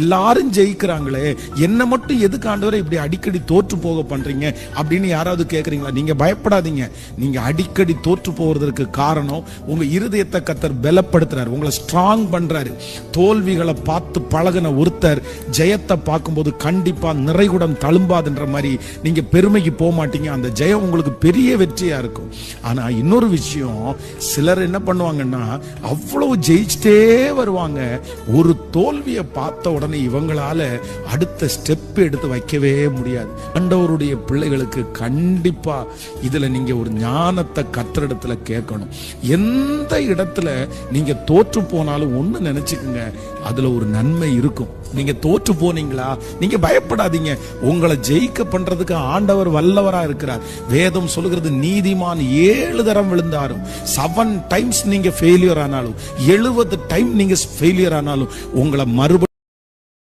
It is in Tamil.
எல்லாரும் ஜெயிக்கிறாங்களே, என்ன மட்டும் எதுக்கு ஆண்டவரே இப்படி அடிக்கடி தோற்று போக பண்றீங்க அப்படின்னு யாராவது கேக்குறீங்களா? நீங்க பயப்படாதீங்க. நீங்க அடிக்கடி தோற்று போவதற்கு காரணம் உங்க இருதயத்தை கர்த்தர் பலப்படுத்துறாரு, உங்களை ஸ்ட்ராங் பண்றாரு. தோல்விகளை பார்த்து பழகின ஒருத்தர் ஜெயத்தை பார்க்கும்போது கண்டிப்பா நிறைகுடம் தழும்பாதுன்ற மாதிரி நீங்க பெருமைக்கு போக மாட்டீங்க. அந்த ஜெயம் உங்களுக்கு பெரிய வெற்றியா இருக்கும். ஆனா இன்னொரு விஷயம், சிலர் என்ன பண்ணுவாங்கன்னா அவ்வளவு ஜெயிச்சிட்டே வருவாங்க, ஒரு தோல்வியை பார்த்த உடனே இவங்களால அடுத்த ஸ்டெப் எடுத்து வைக்கவே முடியாது. ஆண்டவருடைய பிள்ளைகளுக்கு கண்டிப்பா இதுல நீங்க ஒரு ஞானத்தை கர்த்தரிடத்துல கேட்கணும். எந்த இடத்துல நீங்க தோற்று போனாலும் ஒண்ணு நினைச்சுக்குங்க, அதுல ஒரு நன்மை இருக்கும். நீங்க தோற்று போனீங்களா, நீங்க பயப்படாதீங்க. உங்களை ஜெயிக்க பண்றதுக்கு ஆண்டவர் வல்லவரா இருக்கிறார். வேதம் சொல்லுகிறது, நீதிமான் 7 தரம் விழுந்தாரும், 7 டைம்ஸ் நீங்க ஃபெயிலியர் ஆனாலும், 70 டைம் நீங்க ஃபெயிலியர் ஆனாலும் உங்களை மறுபடியும்